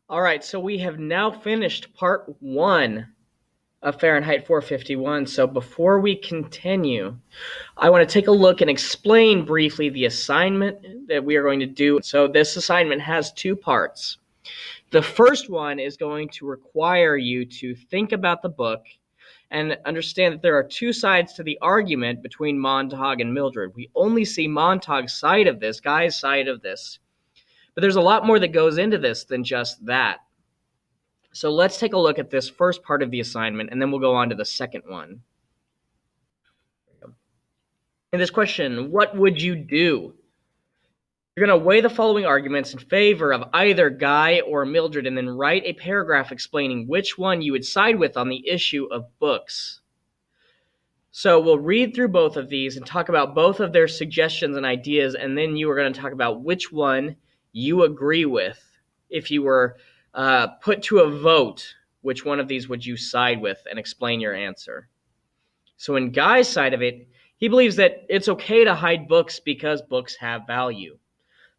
All right, so we have now finished part 1 of Fahrenheit 451. So before we continue, I want to take a look and explain briefly the assignment that we are going to do. So this assignment has 2 parts. The first one is going to require you to think about the book and understand that there are 2 sides to the argument between Montag and Mildred. We only see Montag's side of this, Guy's side of this. But there's a lot more that goes into this than just that. So let's take a look at this first part of the assignment, and then we'll go on to the second one. In this question, what would you do? You're going to weigh the following arguments in favor of either Guy or Mildred, and then write a paragraph explaining which one you would side with on the issue of books. So we'll read through both of these and talk about both of their suggestions and ideas, and then you are going to talk about which one you agree with. If you were put to a vote, which one of these would you side with, and explain your answer. So in Guy's side of it, he believes that it's okay to hide books because books have value.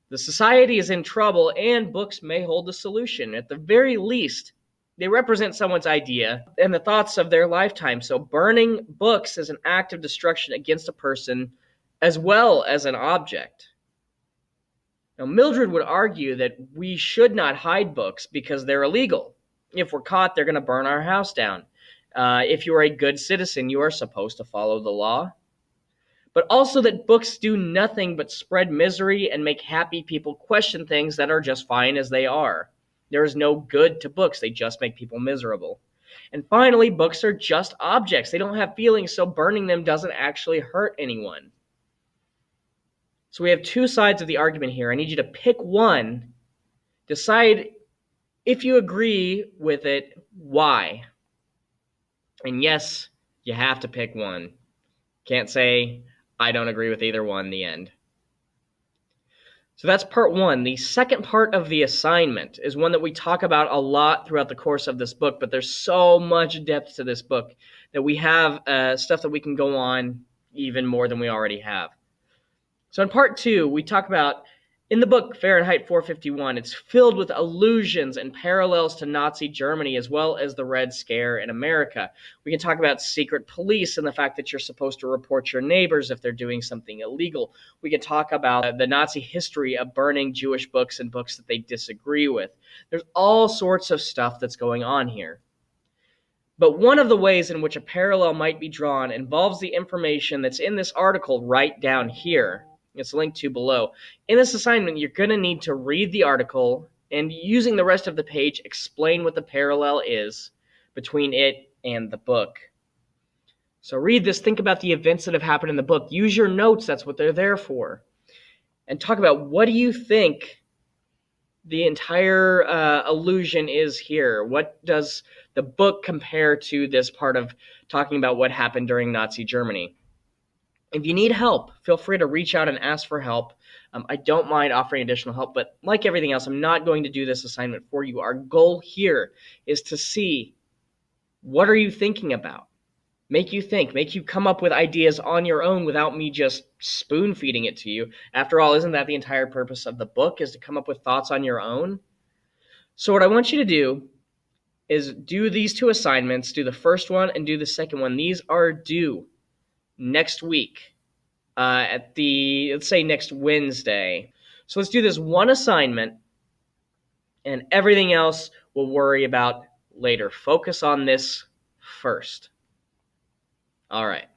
The society is in trouble, and books may hold the solution. At the very least, they represent someone's idea and the thoughts of their lifetime. So burning books is an act of destruction against a person as well as an object. Now, Mildred would argue that we should not hide books because they're illegal. If we're caught, they're going to burn our house down. If you are a good citizen, you are supposed to follow the law. But also that books do nothing but spread misery and make happy people question things that are just fine as they are. There is no good to books. They just make people miserable. And finally, books are just objects. They don't have feelings, so burning them doesn't actually hurt anyone. So we have 2 sides of the argument here. I need you to pick one, decide if you agree with it, why. And yes, you have to pick one. Can't say, I don't agree with either one, the end. So that's part 1. The second part of the assignment is one that we talk about a lot throughout the course of this book, but there's so much depth to this book that we have stuff that we can go on even more than we already have. So in part 2, we talk about, in the book Fahrenheit 451, it's filled with allusions and parallels to Nazi Germany as well as the Red Scare in America. We can talk about secret police and the fact that you're supposed to report your neighbors if they're doing something illegal. We can talk about the Nazi history of burning Jewish books and books that they disagree with. There's all sorts of stuff that's going on here. But one of the ways in which a parallel might be drawn involves the information that's in this article right down here. It's linked to below. In this assignment, you're going to need to read the article and, using the rest of the page, explain what the parallel is between it and the book. So read this, think about the events that have happened in the book. Use your notes, that's what they're there for. And talk about, what do you think the entire allusion is here? What does the book compare to this part of talking about what happened during Nazi Germany? If you need help, feel free to reach out and ask for help. I don't mind offering additional help, but like everything else, I'm not going to do this assignment for you. Our goal here is to see, what are you thinking about? Make you think, make you come up with ideas on your own without me just spoon feeding it to you. After all, isn't that the entire purpose of the book, is to come up with thoughts on your own? So what I want you to do is do these 2 assignments, do the first one and do the second one. These are due next week at let's say next Wednesday. So let's do this one assignment, and everything else we'll worry about later. Focus on this first. All right.